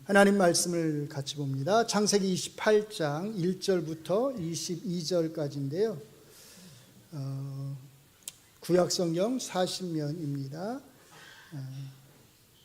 하나님 말씀을 같이 봅니다. 창세기 28장 1절부터 22절까지인데요. 구약성경 40면입니다.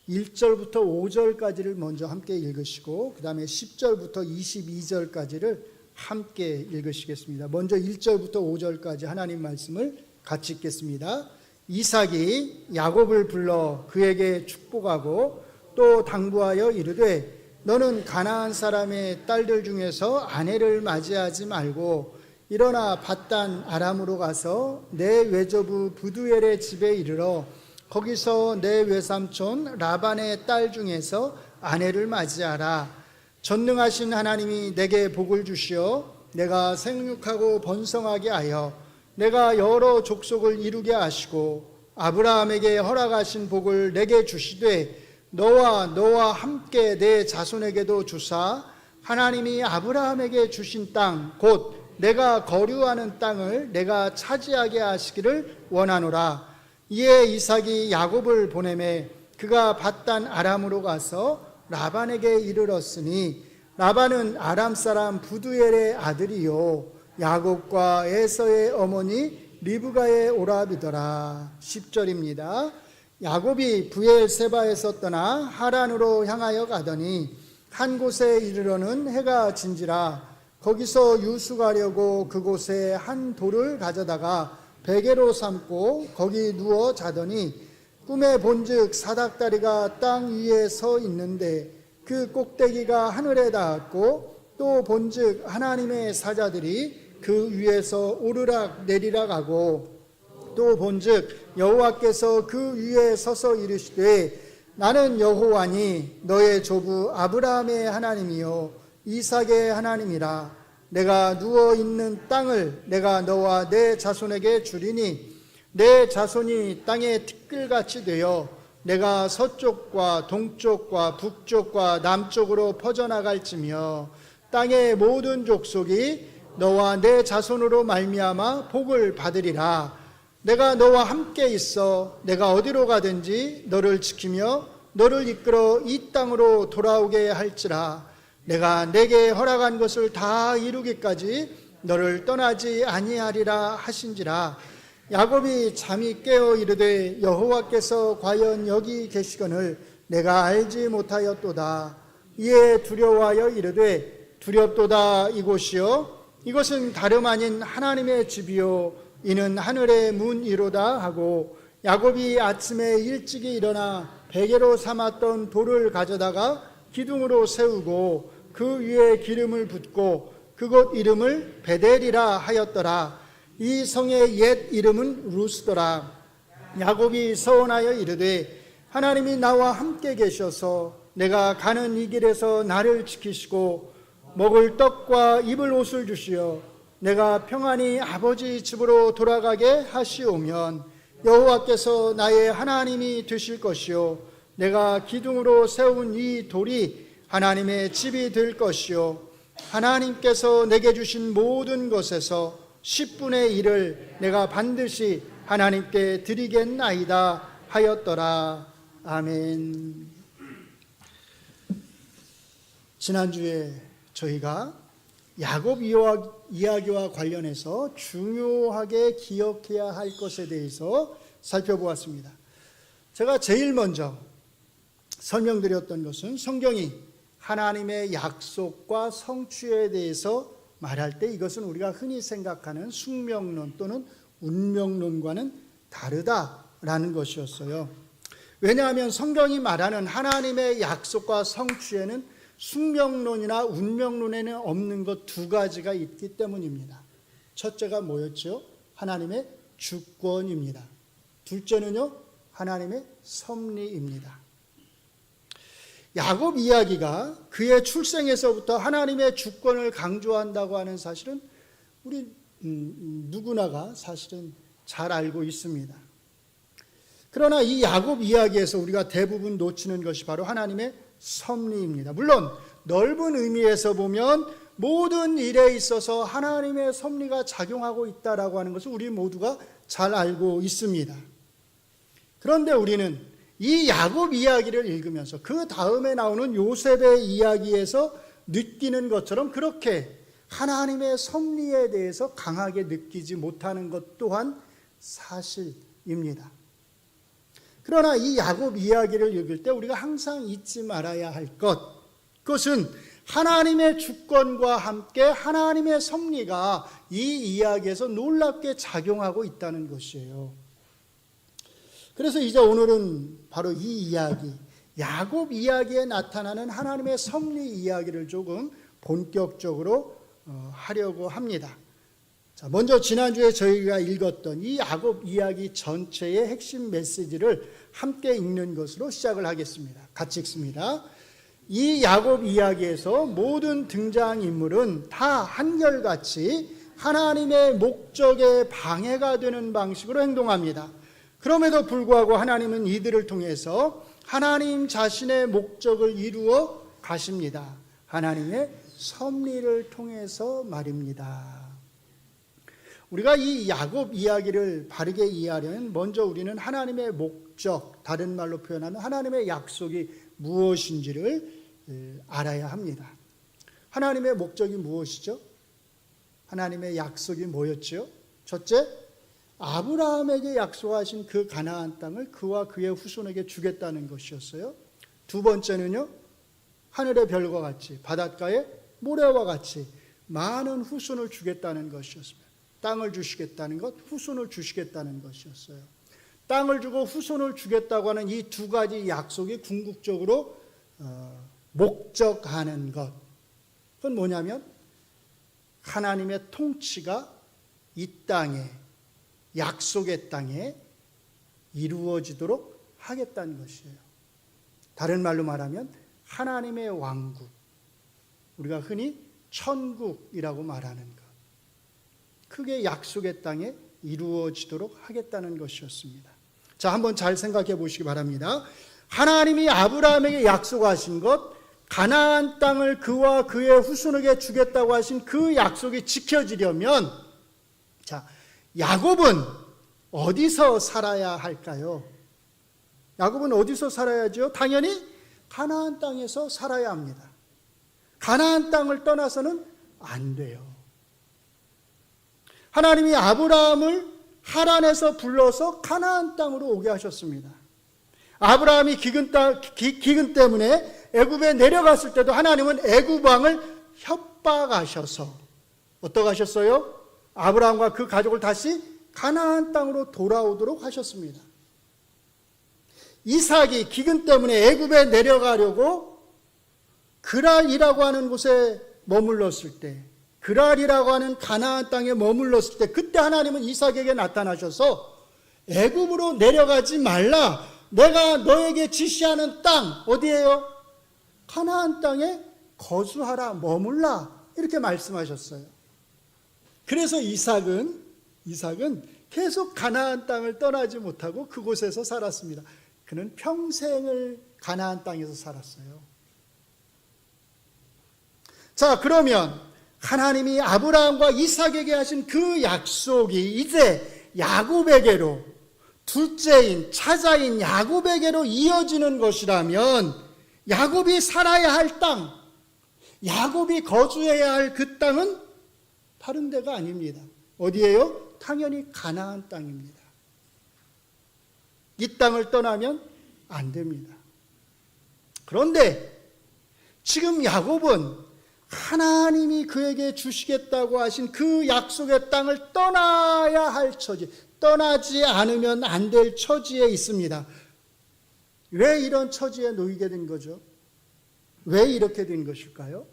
1절부터 5절까지를 먼저 함께 읽으시고 그 다음에 10절부터 22절까지를 함께 읽으시겠습니다. 먼저 1절부터 5절까지 하나님 말씀을 같이 읽겠습니다. 이삭이 야곱을 불러 그에게 축복하고 또 당부하여 이르되 너는 가나안 사람의 딸들 중에서 아내를 맞이하지 말고 일어나 밧단 아람으로 가서 내 외조부 부두엘의 집에 이르러 거기서 내 외삼촌 라반의 딸 중에서 아내를 맞이하라. 전능하신 하나님이 내게 복을 주시어 내가 생육하고 번성하게 하여 내가 여러 족속을 이루게 하시고 아브라함에게 허락하신 복을 내게 주시되 너와 함께 내 자손에게도 주사 하나님이 아브라함에게 주신 땅 곧 내가 거류하는 땅을 내가 차지하게 하시기를 원하노라. 이에 이삭이 야곱을 보내매 그가 밧단 아람으로 가서 라반에게 이르렀으니 라반은 아람 사람 부두엘의 아들이요 야곱과 에서의 어머니 리브가의 오라비더라. 10절입니다. 야곱이 브엘세바에서 떠나 하란으로 향하여 가더니 한 곳에 이르러는 해가 진지라 거기서 유숙하려고 그곳에 한 돌을 가져다가 베개로 삼고 거기 누워 자더니 꿈에 본즉 사닥다리가 땅 위에 서 있는데 그 꼭대기가 하늘에 닿았고 또 본즉 하나님의 사자들이 그 위에서 오르락 내리락 하고 또 본즉 여호와께서 그 위에 서서 이르시되 나는 여호와니 너의 조부 아브라함의 하나님이요 이삭의 하나님이라. 내가 누워 있는 땅을 내가 너와 내 자손에게 주리니 내 자손이 땅의 티끌같이 되어 내가 서쪽과 동쪽과 북쪽과 남쪽으로 퍼져나갈지며 땅의 모든 족속이 너와 내 자손으로 말미암아 복을 받으리라. 내가 너와 함께 있어 내가 어디로 가든지 너를 지키며 너를 이끌어 이 땅으로 돌아오게 할지라. 내가 내게 허락한 것을 다 이루기까지 너를 떠나지 아니하리라 하신지라. 야곱이 잠이 깨어 이르되 여호와께서 과연 여기 계시거늘 내가 알지 못하였도다. 이에 두려워하여 이르되 두렵도다. 이곳이요 이것은 다름 아닌 하나님의 집이요 이는 하늘의 문이로다 하고 야곱이 아침에 일찍이 일어나 베개로 삼았던 돌을 가져다가 기둥으로 세우고 그 위에 기름을 붓고 그곳 이름을 베델이라 하였더라. 이 성의 옛 이름은 루스더라. 야곱이 서원하여 이르되 하나님이 나와 함께 계셔서 내가 가는 이 길에서 나를 지키시고 먹을 떡과 입을 옷을 주시어 내가 평안히 아버지 집으로 돌아가게 하시오면 여호와께서 나의 하나님이 되실 것이요 내가 기둥으로 세운 이 돌이 하나님의 집이 될 것이요 하나님께서 내게 주신 모든 것에서 10분의 1을 내가 반드시 하나님께 드리겠나이다 하였더라. 아멘. 지난주에 저희가 야곱 이야기와 관련해서 중요하게 기억해야 할 것에 대해서 살펴보았습니다. 제가 제일 먼저 설명드렸던 것은 성경이 하나님의 약속과 성취에 대해서 말할 때 이것은 우리가 흔히 생각하는 숙명론 또는 운명론과는 다르다라는 것이었어요. 왜냐하면 성경이 말하는 하나님의 약속과 성취에는 숙명론이나 운명론에는 없는 것 두 가지가 있기 때문입니다. 첫째가 뭐였죠? 하나님의 주권입니다. 둘째는요, 하나님의 섭리입니다. 야곱 이야기가 그의 출생에서부터 하나님의 주권을 강조한다고 하는 사실은 우리 누구나가 사실은 잘 알고 있습니다. 그러나 이 야곱 이야기에서 우리가 대부분 놓치는 것이 바로 하나님의 섭리입니다. 물론 넓은 의미에서 보면 모든 일에 있어서 하나님의 섭리가 작용하고 있다라고 하는 것을 우리 모두가 잘 알고 있습니다. 그런데 우리는 이 야곱 이야기를 읽으면서 그 다음에 나오는 요셉의 이야기에서 느끼는 것처럼 그렇게 하나님의 섭리에 대해서 강하게 느끼지 못하는 것 또한 사실입니다. 그러나 이 야곱 이야기를 읽을 때 우리가 항상 잊지 말아야 할 것, 그것은 하나님의 주권과 함께 하나님의 섭리가 이 이야기에서 놀랍게 작용하고 있다는 것이에요. 그래서 이제 오늘은 바로 이 이야기, 야곱 이야기에 나타나는 하나님의 섭리 이야기를 조금 본격적으로 하려고 합니다. 자, 먼저 지난주에 저희가 읽었던 이 야곱 이야기 전체의 핵심 메시지를 함께 읽는 것으로 시작을 하겠습니다. 같이 읽습니다. 이 야곱 이야기에서 모든 등장인물은 다 한결같이 하나님의 목적에 방해가 되는 방식으로 행동합니다. 그럼에도 불구하고 하나님은 이들을 통해서 하나님 자신의 목적을 이루어 가십니다. 하나님의 섭리를 통해서 말입니다. 우리가 이 야곱 이야기를 바르게 이해하려면 먼저 우리는 하나님의 목적, 다른 말로 표현하면 하나님의 약속이 무엇인지를 알아야 합니다. 하나님의 목적이 무엇이죠? 하나님의 약속이 뭐였죠? 첫째, 아브라함에게 약속하신 그 가나안 땅을 그와 그의 후손에게 주겠다는 것이었어요. 두 번째는요, 하늘의 별과 같이 바닷가의 모래와 같이 많은 후손을 주겠다는 것이었습니다. 땅을 주시겠다는 것, 후손을 주시겠다는 것이었어요. 땅을 주고 후손을 주겠다고 하는 이 두 가지 약속이 궁극적으로 목적하는 것, 그건 뭐냐면 하나님의 통치가 이 땅에, 약속의 땅에 이루어지도록 하겠다는 것이에요. 다른 말로 말하면 하나님의 왕국, 우리가 흔히 천국이라고 말하는 것, 크게 약속의 땅에 이루어지도록 하겠다는 것이었습니다. 자, 한번 잘 생각해 보시기 바랍니다. 하나님이 아브라함에게 약속하신 것, 가나안 땅을 그와 그의 후손에게 주겠다고 하신 그 약속이 지켜지려면, 자, 야곱은 어디서 살아야 할까요? 야곱은 어디서 살아야죠? 당연히 가나안 땅에서 살아야 합니다. 가나안 땅을 떠나서는 안 돼요. 하나님이 아브라함을 하란에서 불러서 가나안 땅으로 오게 하셨습니다. 아브라함이 기근 때문에 애굽에 내려갔을 때도 하나님은 애굽 왕을 협박하셔서 어떻게 하셨어요? 아브라함과 그 가족을 다시 가나안 땅으로 돌아오도록 하셨습니다. 이삭이 기근 때문에 애굽에 내려가려고 그랄이라고 하는 곳에 머물렀을 때, 그랄이라고 하는 가나안 땅에 머물렀을 때, 그때 하나님은 이삭에게 나타나셔서 애굽으로 내려가지 말라, 내가 너에게 지시하는 땅 어디예요? 가나안 땅에 거주하라, 머물라, 이렇게 말씀하셨어요. 그래서 이삭은 계속 가나안 땅을 떠나지 못하고 그곳에서 살았습니다. 그는 평생을 가나안 땅에서 살았어요. 자, 그러면 하나님이 아브라함과 이삭에게 하신 그 약속이 이제 야곱에게로, 둘째인 차자인 야곱에게로 이어지는 것이라면, 야곱이 살아야 할 땅, 야곱이 거주해야 할 그 땅은 다른 데가 아닙니다. 어디예요? 당연히 가나안 땅입니다. 이 땅을 떠나면 안 됩니다. 그런데 지금 야곱은 하나님이 그에게 주시겠다고 하신 그 약속의 땅을 떠나야 할 처지, 떠나지 않으면 안 될 처지에 있습니다. 왜 이런 처지에 놓이게 된 거죠? 왜 이렇게 된 것일까요?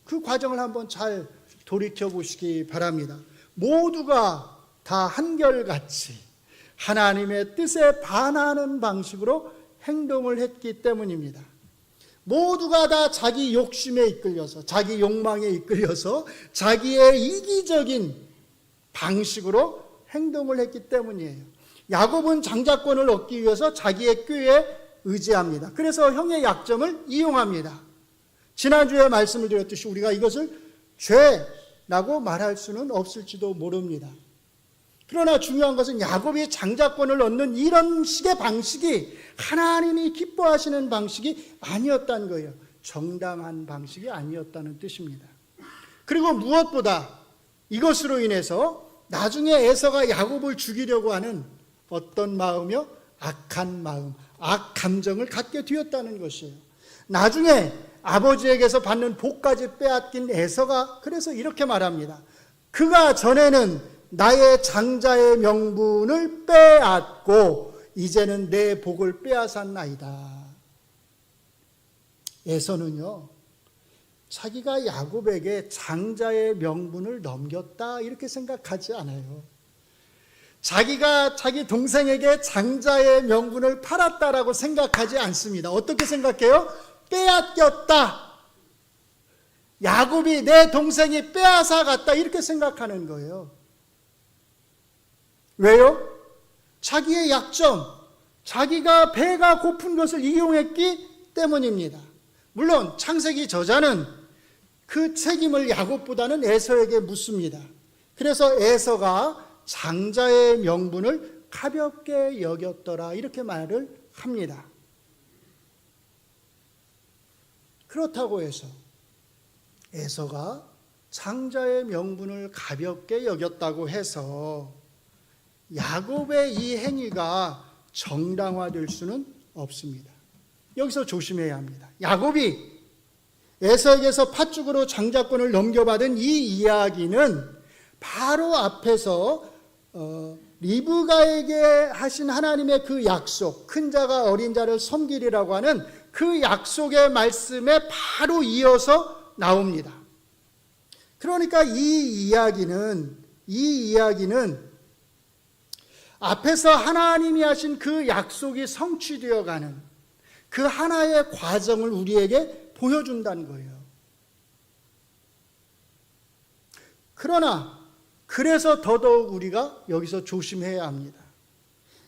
그 과정을 한번 잘 돌이켜 보시기 바랍니다. 모두가 다 한결같이 하나님의 뜻에 반하는 방식으로 행동을 했기 때문입니다. 모두가 다 자기 욕심에 이끌려서, 자기 욕망에 이끌려서 자기의 이기적인 방식으로 행동을 했기 때문이에요. 야곱은 장자권을 얻기 위해서 자기의 꾀에 의지합니다. 그래서 형의 약점을 이용합니다. 지난주에 말씀을 드렸듯이 우리가 이것을 죄라고 말할 수는 없을지도 모릅니다. 그러나 중요한 것은 야곱이 장자권을 얻는 이런 식의 방식이 하나님이 기뻐하시는 방식이 아니었다는 거예요. 정당한 방식이 아니었다는 뜻입니다. 그리고 무엇보다 이것으로 인해서 나중에 에서가 야곱을 죽이려고 하는 어떤 마음이요? 악한 마음, 악 감정을 갖게 되었다는 것이에요. 나중에 아버지에게서 받는 복까지 빼앗긴 에서가 그래서 이렇게 말합니다. 그가 전에는 나의 장자의 명분을 빼앗고 이제는 내 복을 빼앗았나이다. 에서는요, 자기가 야곱에게 장자의 명분을 넘겼다 이렇게 생각하지 않아요. 자기가 자기 동생에게 장자의 명분을 팔았다라고 생각하지 않습니다. 어떻게 생각해요? 빼앗겼다. 야곱이 내 동생이 빼앗아 갔다 이렇게 생각하는 거예요. 왜요? 자기의 약점, 자기가 배가 고픈 것을 이용했기 때문입니다. 물론 창세기 저자는 그 책임을 야곱보다는 에서에게 묻습니다. 그래서 에서가 장자의 명분을 가볍게 여겼더라 이렇게 말을 합니다. 그렇다고 해서 에서가 장자의 명분을 가볍게 여겼다고 해서 야곱의 이 행위가 정당화될 수는 없습니다. 여기서 조심해야 합니다. 야곱이 에서에게서 팥죽으로 장자권을 넘겨받은 이 이야기는 바로 앞에서 리브가에게 하신 하나님의 그 약속, 큰 자가 어린 자를 섬기리라고 하는 그 약속의 말씀에 바로 이어서 나옵니다. 그러니까 이 이야기는 앞에서 하나님이 하신 그 약속이 성취되어 가는 그 하나의 과정을 우리에게 보여준다는 거예요. 그러나 그래서 더더욱 우리가 여기서 조심해야 합니다.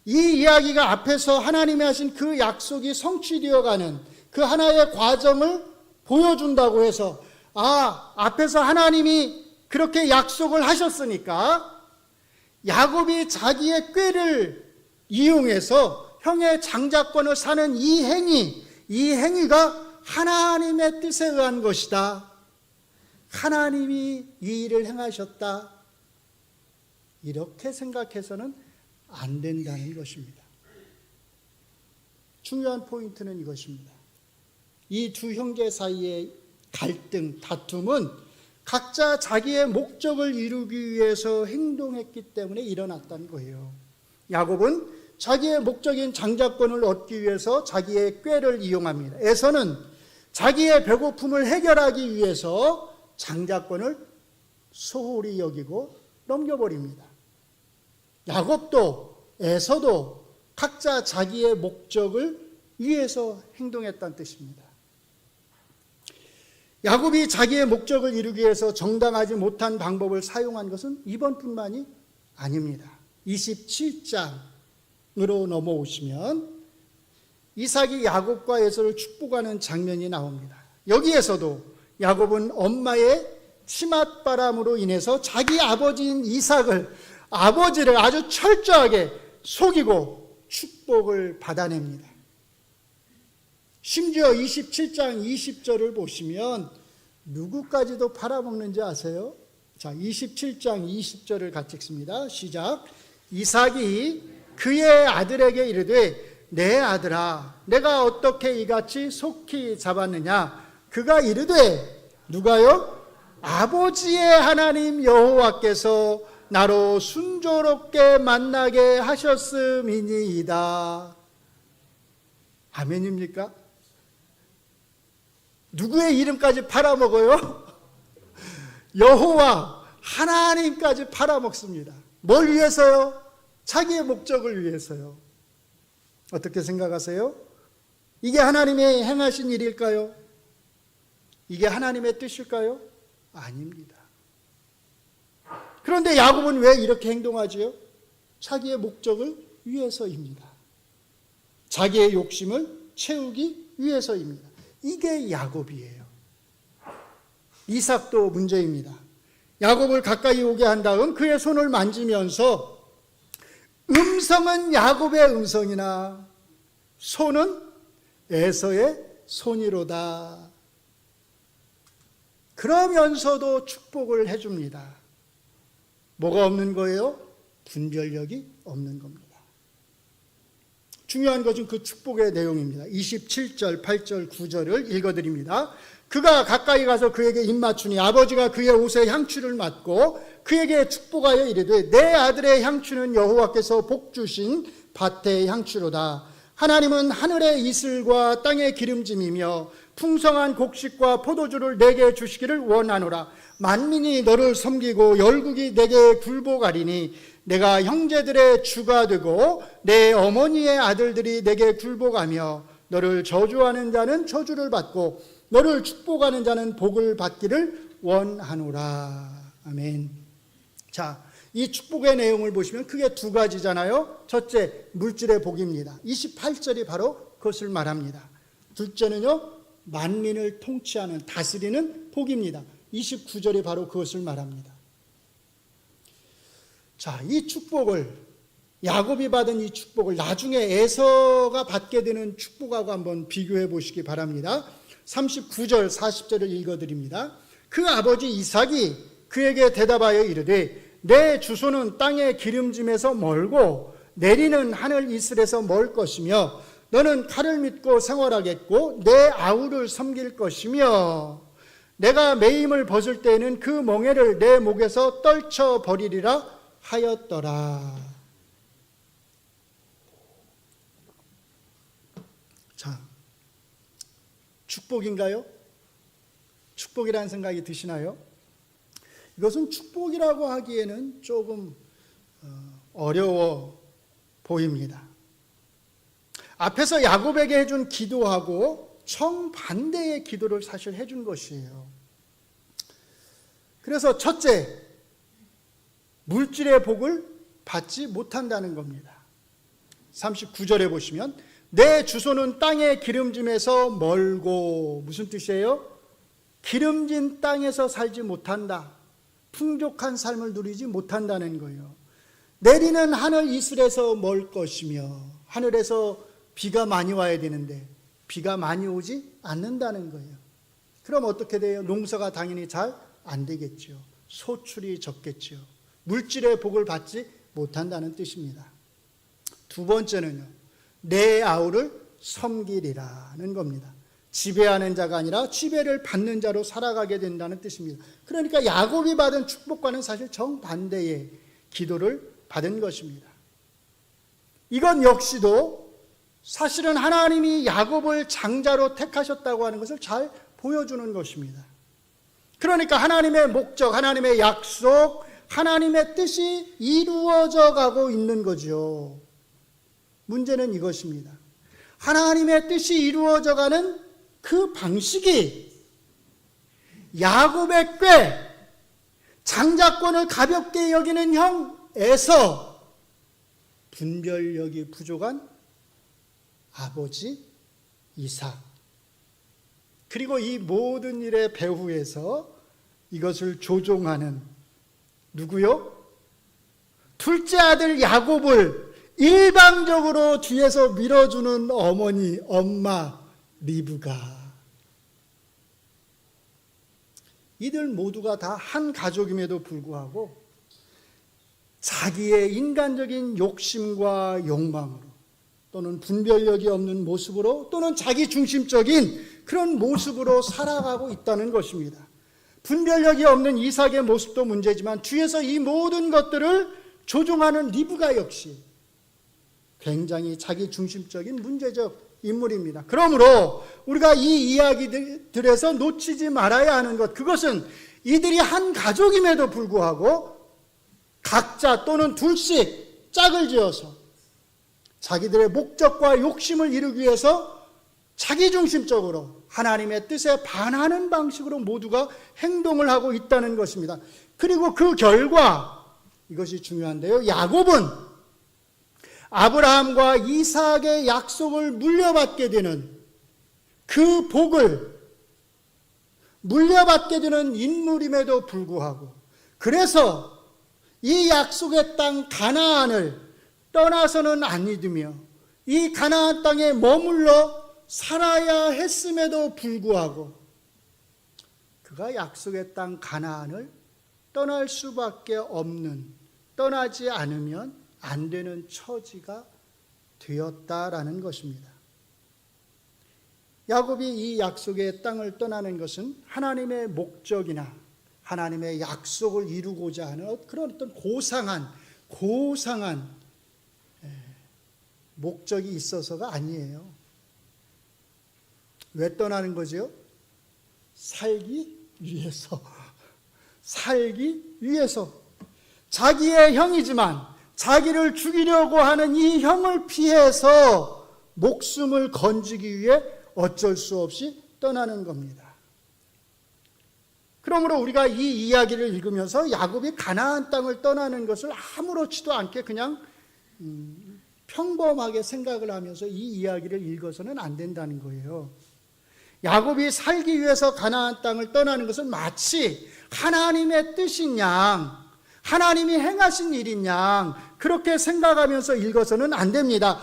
이 이야기가 앞에서 하나님이 하신 그 약속이 성취되어 가는 그 하나의 과정을 보여준다고 해서 앞에서 하나님이 그렇게 약속을 하셨으니까 야곱이 자기의 꾀를 이용해서 형의 장자권을 사는 이 행위가 하나님의 뜻에 의한 것이다. 하나님이 이 일을 행하셨다. 이렇게 생각해서는 안 된다는 것입니다. 중요한 포인트는 이것입니다. 이 두 형제 사이의 갈등, 다툼은 각자 자기의 목적을 이루기 위해서 행동했기 때문에 일어났다는 거예요. 야곱은 자기의 목적인 장자권을 얻기 위해서 자기의 꾀를 이용합니다. 에서는 자기의 배고픔을 해결하기 위해서 장자권을 소홀히 여기고 넘겨버립니다. 야곱도 에서도 각자 자기의 목적을 위해서 행동했다는 뜻입니다. 야곱이 자기의 목적을 이루기 위해서 정당하지 못한 방법을 사용한 것은 이번뿐만이 아닙니다. 27장으로 넘어오시면 이삭이 야곱과 에서를 축복하는 장면이 나옵니다. 여기에서도 야곱은 엄마의 치맛바람으로 인해서 자기 아버지인 아버지를 아주 철저하게 속이고 축복을 받아냅니다. 심지어 27장 20절을 보시면 누구까지도 팔아먹는지 아세요? 자, 27장 20절을 같이 읽습니다. 시작. 이삭이 그의 아들에게 이르되 내 아들아 내가 어떻게 이같이 속히 잡았느냐. 그가 이르되 누가요? 아버지의 하나님 여호와께서 나로 순조롭게 만나게 하셨음이니이다. 아멘입니까? 누구의 이름까지 팔아먹어요? 여호와 하나님까지 팔아먹습니다. 뭘 위해서요? 자기의 목적을 위해서요. 어떻게 생각하세요? 이게 하나님이 행하신 일일까요? 이게 하나님의 뜻일까요? 아닙니다. 그런데 야곱은 왜 이렇게 행동하지요? 자기의 목적을 위해서입니다. 자기의 욕심을 채우기 위해서입니다. 이게 야곱이에요. 이삭도 문제입니다. 야곱을 가까이 오게 한 다음 그의 손을 만지면서 음성은 야곱의 음성이나 손은 에서의 손이로다. 그러면서도 축복을 해줍니다. 뭐가 없는 거예요? 분별력이 없는 겁니다. 중요한 것은 그 축복의 내용입니다. 27절, 8절, 9절을 읽어드립니다. 그가 가까이 가서 그에게 입맞추니 아버지가 그의 옷에 향추를 맡고 그에게 축복하여 이르되 내 아들의 향추는 여호와께서 복주신 밭의 향추로다. 하나님은 하늘의 이슬과 땅의 기름짐이며 풍성한 곡식과 포도주를 내게 주시기를 원하노라. 만민이 너를 섬기고 열국이 내게 굴복하리니 내가 형제들의 주가 되고 내 어머니의 아들들이 내게 굴복하며 너를 저주하는 자는 저주를 받고 너를 축복하는 자는 복을 받기를 원하노라. 아멘. 자, 이 축복의 내용을 보시면 크게 두 가지잖아요. 첫째, 물질의 복입니다. 28절이 바로 그것을 말합니다. 둘째는요, 만민을 통치하는, 다스리는 복입니다. 29절이 바로 그것을 말합니다. 자, 이 축복을, 야곱이 받은 이 축복을 나중에 에서가 받게 되는 축복하고 한번 비교해 보시기 바랍니다. 39절, 40절을 읽어드립니다. 그 아버지 이삭이 그에게 대답하여 이르되 내 주소는 땅의 기름짐에서 멀고 내리는 하늘 이슬에서 멀 것이며 너는 칼을 믿고 생활하겠고 내 아우를 섬길 것이며 내가 매임을 벗을 때에는 그 멍에를 내 목에서 떨쳐버리리라 하였더라. 자, 축복인가요? 축복이라는 생각이 드시나요? 이것은 축복이라고 하기에는 조금 어려워 보입니다. 앞에서 야곱에게 해준 기도하고 정반대의 기도를 사실 해준 것이에요. 그래서 첫째, 물질의 복을 받지 못한다는 겁니다. 39절에 보시면 내 주소는 땅의 기름짐에서 멀고, 무슨 뜻이에요? 기름진 땅에서 살지 못한다. 풍족한 삶을 누리지 못한다는 거예요. 내리는 하늘 이슬에서 멀 것이며, 하늘에서 비가 많이 와야 되는데 비가 많이 오지 않는다는 거예요. 그럼 어떻게 돼요? 농사가 당연히 잘 안 되겠죠. 소출이 적겠죠. 물질의 복을 받지 못한다는 뜻입니다. 두 번째는요, 내 아우를 섬기리라는 겁니다. 지배하는 자가 아니라 지배를 받는 자로 살아가게 된다는 뜻입니다. 그러니까 야곱이 받은 축복과는 사실 정반대의 기도를 받은 것입니다. 이건 역시도 사실은 하나님이 야곱을 장자로 택하셨다고 하는 것을 잘 보여주는 것입니다. 그러니까 하나님의 목적, 하나님의 약속, 하나님의 뜻이 이루어져 가고 있는 거죠. 문제는 이것입니다. 하나님의 뜻이 이루어져 가는 그 방식이 야곱의 꾀, 장자권을 가볍게 여기는 형에서 분별력이 부족한 아버지 이삭, 그리고 이 모든 일의 배후에서 이것을 조종하는 누구요? 둘째 아들 야곱을 일방적으로 뒤에서 밀어주는 어머니, 엄마 리브가, 이들 모두가 다 한 가족임에도 불구하고 자기의 인간적인 욕심과 욕망으로 또는 분별력이 없는 모습으로 또는 자기 중심적인 그런 모습으로 살아가고 있다는 것입니다. 분별력이 없는 이삭의 모습도 문제지만 뒤에서 이 모든 것들을 조종하는 리브가 역시 굉장히 자기 중심적인 문제적 인물입니다. 그러므로 우리가 이 이야기들에서 놓치지 말아야 하는 것, 그것은 이들이 한 가족임에도 불구하고 각자 또는 둘씩 짝을 지어서 자기들의 목적과 욕심을 이루기 위해서 자기중심적으로 하나님의 뜻에 반하는 방식으로 모두가 행동을 하고 있다는 것입니다. 그리고 그 결과, 이것이 중요한데요, 야곱은 아브라함과 이삭의 약속을 물려받게 되는, 그 복을 물려받게 되는 인물임에도 불구하고, 그래서 이 약속의 땅 가나안을 떠나서는 안 믿으며 이 가나안 땅에 머물러 살아야 했음에도 불구하고 그가 약속의 땅 가나안을 떠날 수밖에 없는, 떠나지 않으면 안 되는 처지가 되었다라는 것입니다. 야곱이 이 약속의 땅을 떠나는 것은 하나님의 목적이나 하나님의 약속을 이루고자 하는 그런 어떤 고상한 목적이 있어서가 아니에요. 왜 떠나는 거죠? 살기 위해서. 살기 위해서. 자기의 형이지만 자기를 죽이려고 하는 이 형을 피해서 목숨을 건지기 위해 어쩔 수 없이 떠나는 겁니다. 그러므로 우리가 이 이야기를 읽으면서 야곱이 가나안 땅을 떠나는 것을 아무렇지도 않게 그냥 평범하게 생각을 하면서 이 이야기를 읽어서는 안 된다는 거예요. 야곱이 살기 위해서 가나안 땅을 떠나는 것은 마치 하나님의 뜻인 양, 하나님이 행하신 일인 양 그렇게 생각하면서 읽어서는 안 됩니다.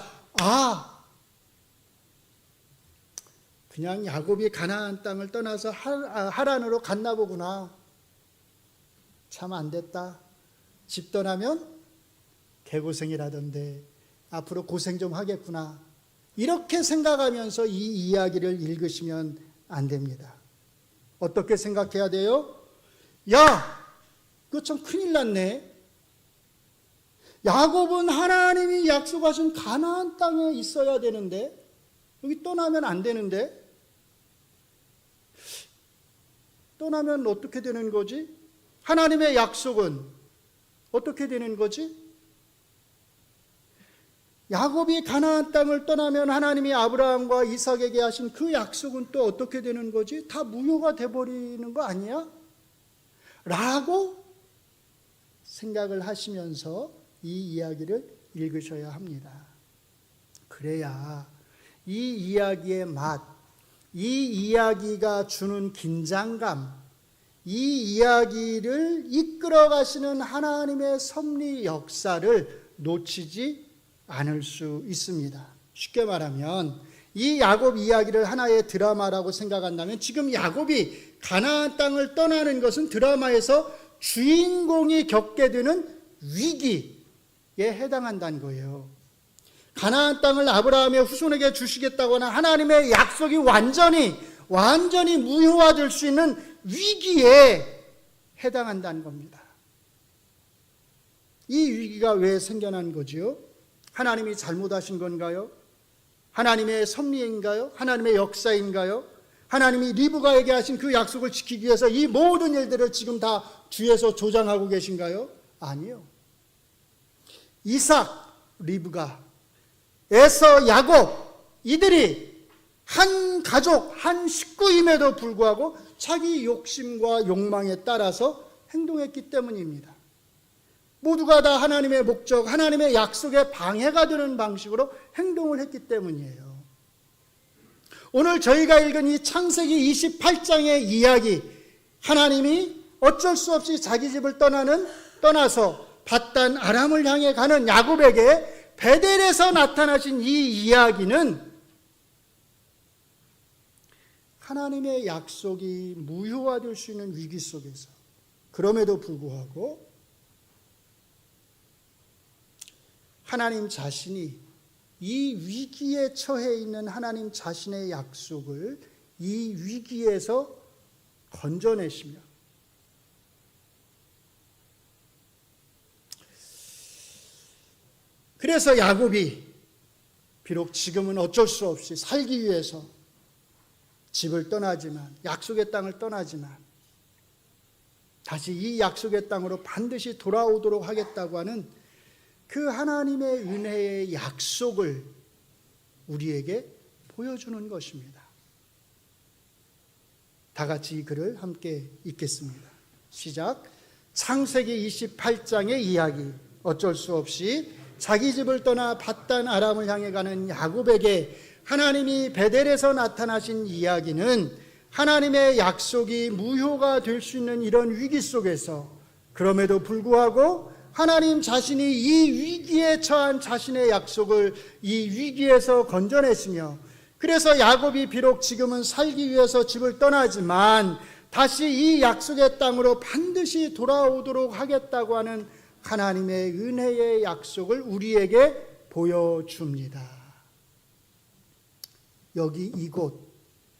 그냥 야곱이 가나안 땅을 떠나서 하란으로 갔나 보구나. 참 안 됐다. 집 떠나면 개고생이라던데 앞으로 고생 좀 하겠구나. 이렇게 생각하면서 이 이야기를 읽으시면 안 됩니다. 어떻게 생각해야 돼요? 야, 그거 참 큰일 났네. 야곱은 하나님이 약속하신 가나안 땅에 있어야 되는데 여기 떠나면 안 되는데 떠나면 어떻게 되는 거지? 하나님의 약속은 어떻게 되는 거지? 야곱이 가나안 땅을 떠나면 하나님이 아브라함과 이삭에게 하신 그 약속은 또 어떻게 되는 거지? 다 무효가 돼버리는 거 아니야? 라고 생각을 하시면서 이 이야기를 읽으셔야 합니다. 그래야 이 이야기의 맛, 이 이야기가 주는 긴장감, 이 이야기를 이끌어 가시는 하나님의 섭리 역사를 놓치지 않을 수 있습니다. 쉽게 말하면 이 야곱 이야기를 하나의 드라마라고 생각한다면 지금 야곱이 가나안 땅을 떠나는 것은 드라마에서 주인공이 겪게 되는 위기에 해당한다는 거예요. 가나안 땅을 아브라함의 후손에게 주시겠다고 하는 하나님의 약속이 완전히 무효화될 수 있는 위기에 해당한다는 겁니다. 이 위기가 왜 생겨난 거지요? 하나님이 잘못하신 건가요? 하나님의 섭리인가요? 하나님의 역사인가요? 하나님이 리브가에게 하신 그 약속을 지키기 위해서 이 모든 일들을 지금 다 뒤에서 조장하고 계신가요? 아니요. 이삭, 리브가, 에서, 야곱 이들이 한 가족, 한 식구임에도 불구하고 자기 욕심과 욕망에 따라서 행동했기 때문입니다. 모두가 다 하나님의 목적, 하나님의 약속에 방해가 되는 방식으로 행동을 했기 때문이에요. 오늘 저희가 읽은 이 창세기 28장의 이야기, 하나님이 어쩔 수 없이 자기 집을 떠나서 밧단 아람을 향해 가는 야곱에게 베델에서 나타나신 이 이야기는 하나님의 약속이 무효화될 수 있는 위기 속에서 그럼에도 불구하고 하나님 자신이 이 위기에 처해 있는 하나님 자신의 약속을 이 위기에서 건져내시며 그래서 야곱이 비록 지금은 어쩔 수 없이 살기 위해서 집을 떠나지만 약속의 땅을 떠나지만 다시 이 약속의 땅으로 반드시 돌아오도록 하겠다고 하는 그 하나님의 은혜의 약속을 우리에게 보여주는 것입니다. 다 같이 이 글을 함께 읽겠습니다. 시작. 창세기 28장의 이야기. 어쩔 수 없이 자기 집을 떠나 밧단 아람을 향해 가는 야곱에게 하나님이 베델에서 나타나신 이야기는 하나님의 약속이 무효가 될 수 있는 이런 위기 속에서 그럼에도 불구하고 하나님 자신이 이 위기에 처한 자신의 약속을 이 위기에서 건져내시며, 그래서 야곱이 비록 지금은 살기 위해서 집을 떠나지만 다시 이 약속의 땅으로 반드시 돌아오도록 하겠다고 하는 하나님의 은혜의 약속을 우리에게 보여줍니다. 여기 이곳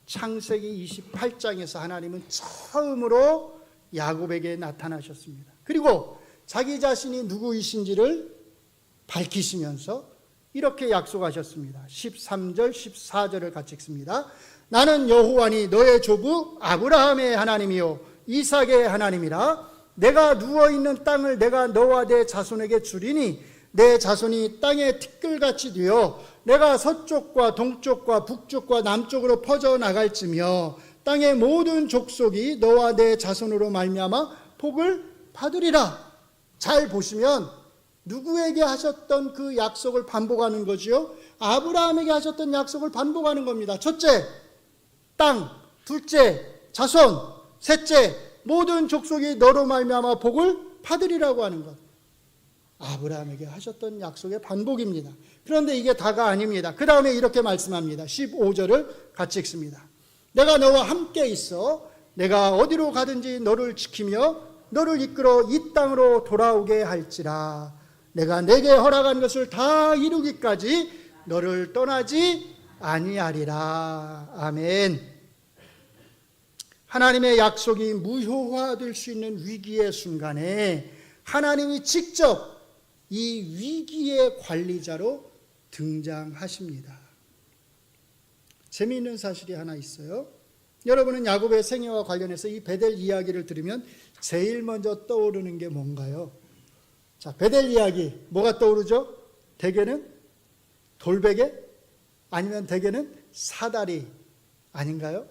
창세기 28장에서 하나님은 처음으로 야곱에게 나타나셨습니다. 그리고 자기 자신이 누구이신지를 밝히시면서 이렇게 약속하셨습니다. 13절 14절을 같이 읽습니다. 나는 여호와니 너의 조부 아브라함의 하나님이요 이삭의 하나님이라. 내가 누워있는 땅을 내가 너와 내 자손에게 주리니 내 자손이 땅의 티끌같이 되어 내가 서쪽과 동쪽과 북쪽과 남쪽으로 퍼져나갈지며 땅의 모든 족속이 너와 내 자손으로 말미암아 복을 받으리라. 잘 보시면 누구에게 하셨던 그 약속을 반복하는 거지요? 아브라함에게 하셨던 약속을 반복하는 겁니다. 첫째, 땅. 둘째, 자손. 셋째, 모든 족속이 너로 말미암아 복을 받으리라고 하는 것. 아브라함에게 하셨던 약속의 반복입니다. 그런데 이게 다가 아닙니다. 그 다음에 이렇게 말씀합니다. 15절을 같이 읽습니다. 내가 너와 함께 있어 내가 어디로 가든지 너를 지키며 너를 이끌어 이 땅으로 돌아오게 할지라. 내가 내게 허락한 것을 다 이루기까지 너를 떠나지 아니하리라. 아멘. 하나님의 약속이 무효화될 수 있는 위기의 순간에 하나님이 직접 이 위기의 관리자로 등장하십니다. 재미있는 사실이 하나 있어요. 여러분은 야곱의 생애와 관련해서 이 베델 이야기를 들으면 제일 먼저 떠오르는 게 뭔가요? 자, 베델 이야기 뭐가 떠오르죠? 대개는 돌베개 아니면 대개는 사다리 아닌가요?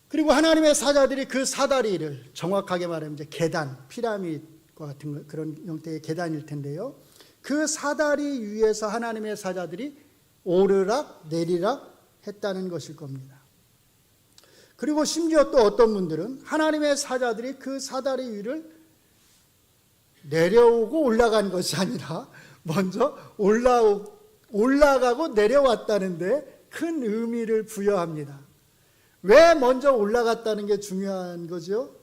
그리고 하나님의 사자들이 그 사다리를 정확하게 말하면 이제 계단, 피라미드과 같은 그런 형태의 계단일 텐데요. 그 사다리 위에서 하나님의 사자들이 오르락 내리락 했다는 것일 겁니다. 그리고 심지어 또 어떤 분들은 하나님의 사자들이 그 사다리 위를 내려오고 올라간 것이 아니라 먼저 올라가고 내려왔다는데 큰 의미를 부여합니다. 왜 먼저 올라갔다는 게 중요한 거죠?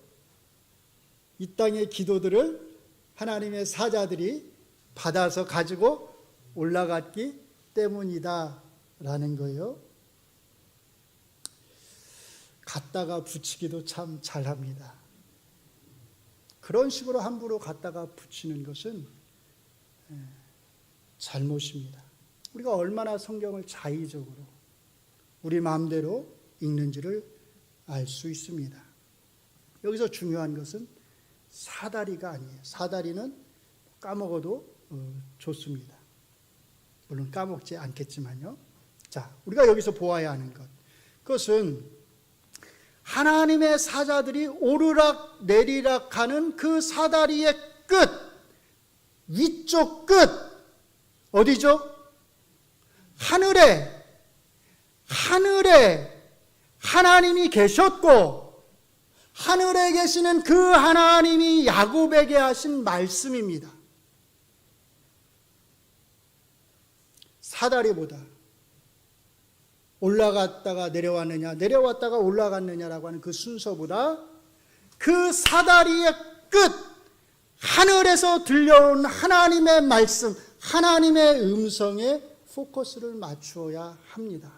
이 땅의 기도들을 하나님의 사자들이 받아서 가지고 올라갔기 때문이다라는 거예요. 갖다가 붙이기도 참 잘합니다. 그런 식으로 함부로 갖다가 붙이는 것은 잘못입니다. 우리가 얼마나 성경을 자의적으로 우리 마음대로 읽는지를 알 수 있습니다. 여기서 중요한 것은 사다리가 아니에요. 사다리는 까먹어도 좋습니다. 물론 까먹지 않겠지만요. 자, 우리가 여기서 보아야 하는 것, 그것은 하나님의 사자들이 오르락 내리락 하는 그 사다리의 끝, 위쪽 끝, 어디죠? 하늘에 하나님이 계셨고, 하늘에 계시는 그 하나님이 야곱에게 하신 말씀입니다. 사다리보다 올라갔다가 내려왔느냐, 내려왔다가 올라갔느냐라고 하는 그 순서보다 그 사다리의 끝, 하늘에서 들려온 하나님의 말씀, 하나님의 음성에 포커스를 맞추어야 합니다.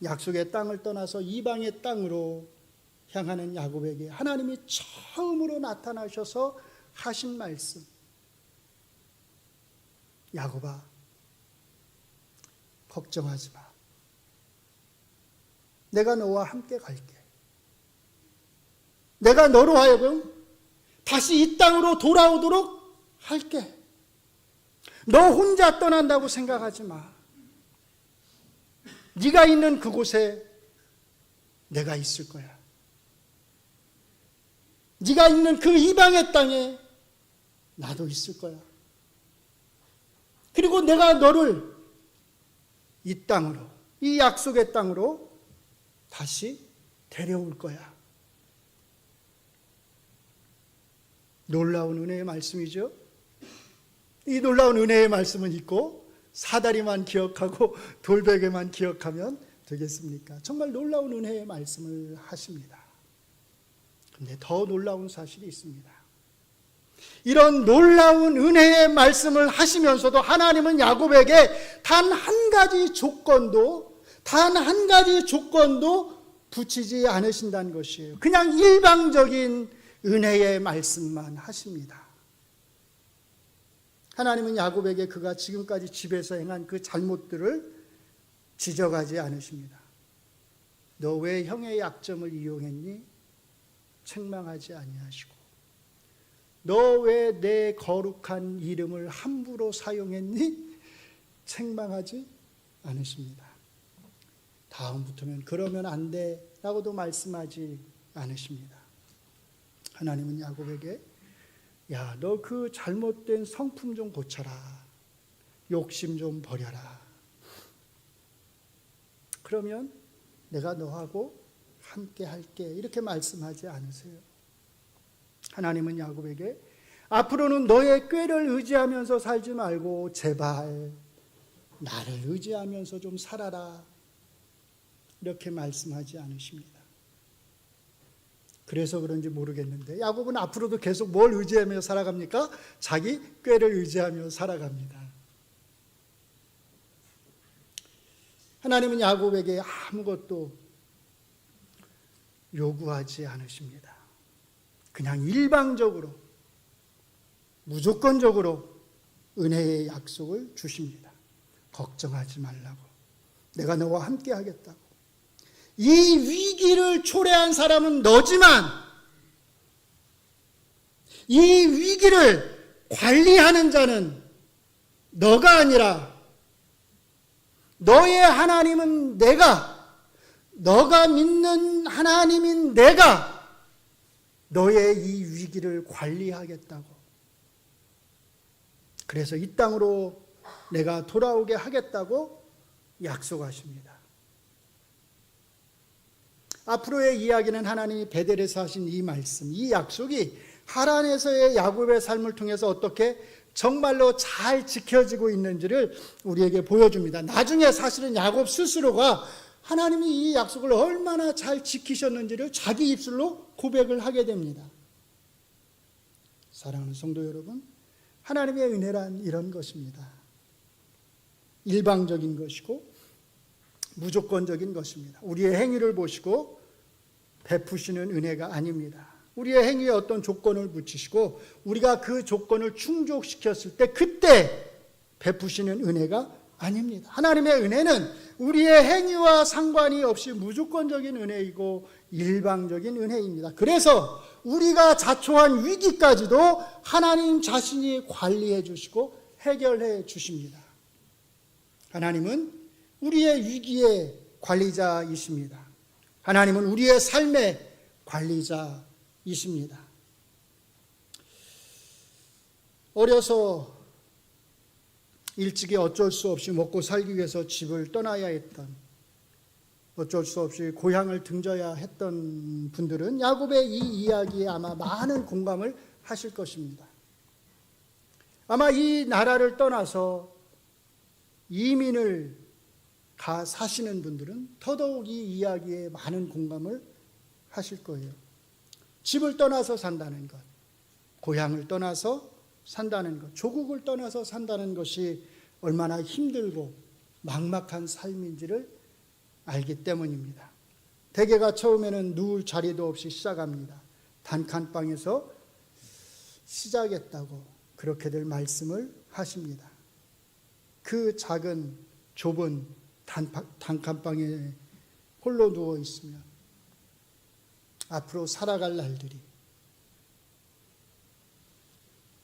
약속의 땅을 떠나서 이방의 땅으로 향하는 야곱에게 하나님이 처음으로 나타나셔서 하신 말씀. 야곱아, 걱정하지 마. 내가 너와 함께 갈게. 내가 너로 하여금 다시 이 땅으로 돌아오도록 할게. 너 혼자 떠난다고 생각하지 마. 네가 있는 그곳에 내가 있을 거야. 네가 있는 그 이방의 땅에 나도 있을 거야. 그리고 내가 너를 이 땅으로, 이 약속의 땅으로 다시 데려올 거야. 놀라운 은혜의 말씀이죠. 이 놀라운 은혜의 말씀은 있고 사다리만 기억하고 돌베개만 기억하면 되겠습니까? 정말 놀라운 은혜의 말씀을 하십니다. 그런데 더 놀라운 사실이 있습니다. 이런 놀라운 은혜의 말씀을 하시면서도 하나님은 야곱에게 단 한 가지 조건도 붙이지 않으신다는 것이에요. 그냥 일방적인 은혜의 말씀만 하십니다. 하나님은 야곱에게 그가 지금까지 집에서 행한 그 잘못들을 지적하지 않으십니다. 너 왜 형의 약점을 이용했니? 책망하지 아니하시고, 너 왜 내 거룩한 이름을 함부로 사용했니? 책망하지 않으십니다. 다음부터는 그러면 안 돼 라고도 말씀하지 않으십니다. 하나님은 야곱에게 야, 너 그 잘못된 성품 좀 고쳐라. 욕심 좀 버려라. 그러면 내가 너하고 함께 할게. 이렇게 말씀하지 않으세요. 하나님은 야곱에게 앞으로는 너의 꾀를 의지하면서 살지 말고 제발 나를 의지하면서 좀 살아라. 이렇게 말씀하지 않으십니다. 그래서 그런지 모르겠는데 야곱은 앞으로도 계속 뭘 의지하며 살아갑니까? 자기 꾀를 의지하며 살아갑니다. 하나님은 야곱에게 아무것도 요구하지 않으십니다. 그냥 일방적으로 무조건적으로 은혜의 약속을 주십니다. 걱정하지 말라고. 내가 너와 함께 하겠다고. 이 위기를 초래한 사람은 너지만 이 위기를 관리하는 자는 너가 아니라 너의 하나님은 내가, 너가 믿는 하나님인 내가 너의 이 위기를 관리하겠다고. 그래서 이 땅으로 내가 돌아오게 하겠다고 약속하십니다. 앞으로의 이야기는 하나님이 베델에서 하신 이 말씀, 이 약속이 하란에서의 야곱의 삶을 통해서 어떻게 정말로 잘 지켜지고 있는지를 우리에게 보여줍니다. 나중에 사실은 야곱 스스로가 하나님이 이 약속을 얼마나 잘 지키셨는지를 자기 입술로 고백을 하게 됩니다. 사랑하는 성도 여러분, 하나님의 은혜란 이런 것입니다. 일방적인 것이고 무조건적인 것입니다. 우리의 행위를 보시고 베푸시는 은혜가 아닙니다. 우리의 행위에 어떤 조건을 붙이시고 우리가 그 조건을 충족시켰을 때 그때 베푸시는 은혜가 아닙니다. 하나님의 은혜는 우리의 행위와 상관이 없이 무조건적인 은혜이고 일방적인 은혜입니다. 그래서 우리가 자초한 위기까지도 하나님 자신이 관리해 주시고 해결해 주십니다. 하나님은 우리의 위기의 관리자이십니다. 하나님은 우리의 삶의 관리자이십니다. 어려서 일찍이 어쩔 수 없이 먹고 살기 위해서 집을 떠나야 했던, 어쩔 수 없이 고향을 등져야 했던 분들은 야곱의 이 이야기에 아마 많은 공감을 하실 것입니다. 아마 이 나라를 떠나서 이민을 가 사시는 분들은 더더욱 이 이야기에 많은 공감을 하실 거예요. 집을 떠나서 산다는 것, 고향을 떠나서 산다는 것, 조국을 떠나서 산다는 것이 얼마나 힘들고 막막한 삶인지를 알기 때문입니다. 대개가 처음에는 누울 자리도 없이 시작합니다. 단칸방에서 시작했다고 그렇게들 말씀을 하십니다. 그 작은 좁은 단칸방에 홀로 누워 있으면 앞으로 살아갈 날들이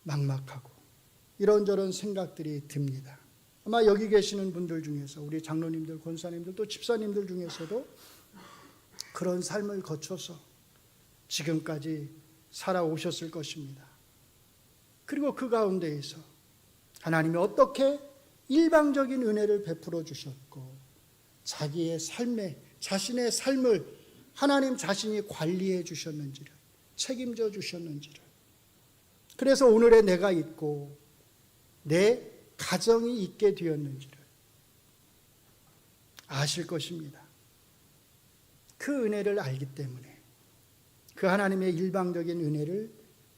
막막하고 이런저런 생각들이 듭니다. 아마 여기 계시는 분들 중에서 우리 장로님들, 권사님들, 또 집사님들 중에서도 그런 삶을 거쳐서 지금까지 살아오셨을 것입니다. 그리고 그 가운데에서 하나님이 어떻게 일방적인 은혜를 베풀어 주셨고 자기의 삶에, 자신의 삶을 하나님 자신이 관리해 주셨는지를, 책임져 주셨는지를 그래서 오늘의 내가 있고 내 가정이 있게 되었는지를 아실 것입니다. 그 은혜를 알기 때문에, 그 하나님의 일방적인 은혜를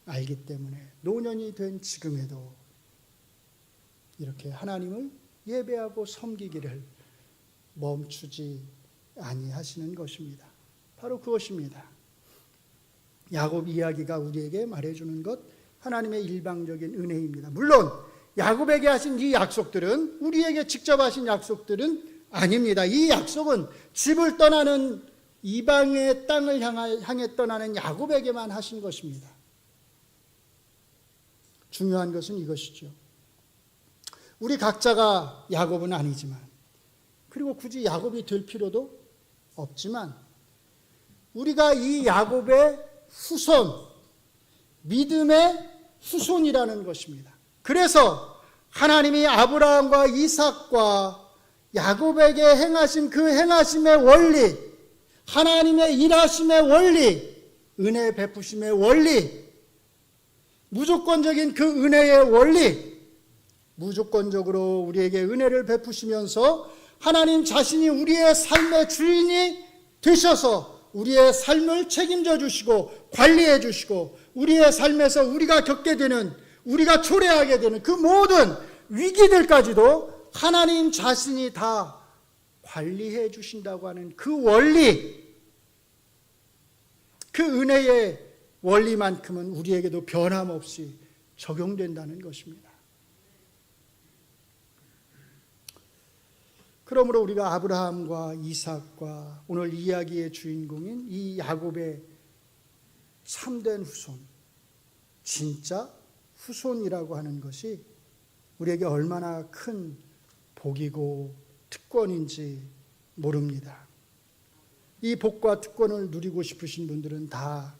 알기 때문에 노년이 된 지금에도 이렇게 하나님을 예배하고 섬기기를 멈추지 아니하시는 것입니다. 바로 그것입니다. 야곱 이야기가 우리에게 말해주는 것, 하나님의 일방적인 은혜입니다. 물론 야곱에게 하신 이 약속들은, 우리에게 직접 하신 약속들은 아닙니다. 이 약속은 집을 떠나는 이방의 땅을 향해 떠나는 야곱에게만 하신 것입니다. 중요한 것은 이것이죠. 우리 각자가 야곱은 아니지만, 그리고 굳이 야곱이 될 필요도 없지만, 우리가 이 야곱의 후손, 믿음의 후손이라는 것입니다. 그래서 하나님이 아브라함과 이삭과 야곱에게 행하신 그 행하심의 원리, 하나님의 일하심의 원리, 은혜 베푸심의 원리, 무조건적인 그 은혜의 원리, 무조건적으로 우리에게 은혜를 베푸시면서 하나님 자신이 우리의 삶의 주인이 되셔서 우리의 삶을 책임져 주시고 관리해 주시고, 우리의 삶에서 우리가 겪게 되는, 우리가 초래하게 되는 그 모든 위기들까지도 하나님 자신이 다 관리해 주신다고 하는 그 원리, 그 은혜의 원리만큼은 우리에게도 변함없이 적용된다는 것입니다. 그러므로 우리가 아브라함과 이삭과 오늘 이야기의 주인공인 이 야곱의 참된 후손, 진짜 후손이라고 하는 것이 우리에게 얼마나 큰 복이고 특권인지 모릅니다. 이 복과 특권을 누리고 싶으신 분들은 다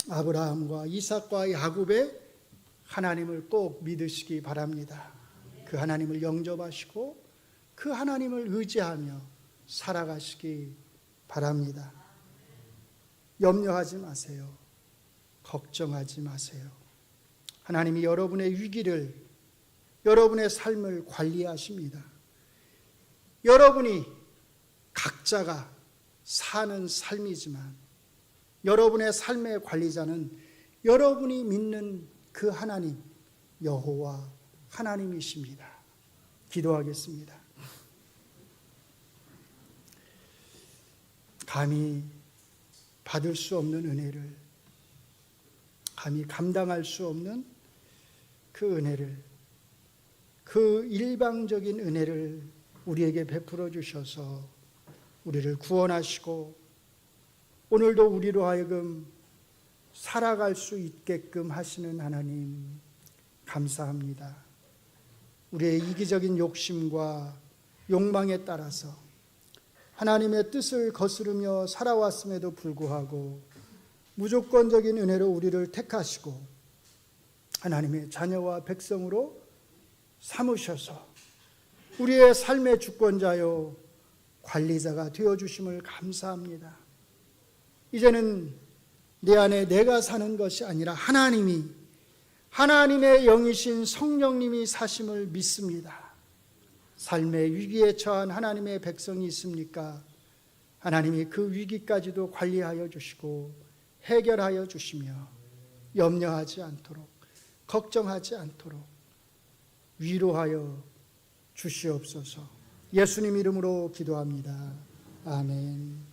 아브라함과 이삭과 야곱의 하나님을 꼭 믿으시기 바랍니다. 그 하나님을 영접하시고 그 하나님을 의지하며 살아가시기 바랍니다. 염려하지 마세요. 걱정하지 마세요. 하나님이 여러분의 위기를, 여러분의 삶을 관리하십니다. 여러분이 각자가 사는 삶이지만 여러분의 삶의 관리자는 여러분이 믿는 그 하나님, 여호와 하나님이십니다. 기도하겠습니다. 감히 받을 수 없는 은혜를, 감히 감당할 수 없는 그 은혜를, 그 일방적인 은혜를 우리에게 베풀어 주셔서 우리를 구원하시고 오늘도 우리로 하여금 살아갈 수 있게끔 하시는 하나님, 감사합니다. 우리의 이기적인 욕심과 욕망에 따라서 하나님의 뜻을 거스르며 살아왔음에도 불구하고 무조건적인 은혜로 우리를 택하시고 하나님의 자녀와 백성으로 삼으셔서 우리의 삶의 주권자요 관리자가 되어주심을 감사합니다. 이제는 내 안에 내가 사는 것이 아니라 하나님의 영이신 성령님이 사심을 믿습니다. 삶의 위기에 처한 하나님의 백성이 있습니까? 하나님이 그 위기까지도 관리하여 주시고 해결하여 주시며 염려하지 않도록, 걱정하지 않도록 위로하여 주시옵소서. 예수님 이름으로 기도합니다. 아멘.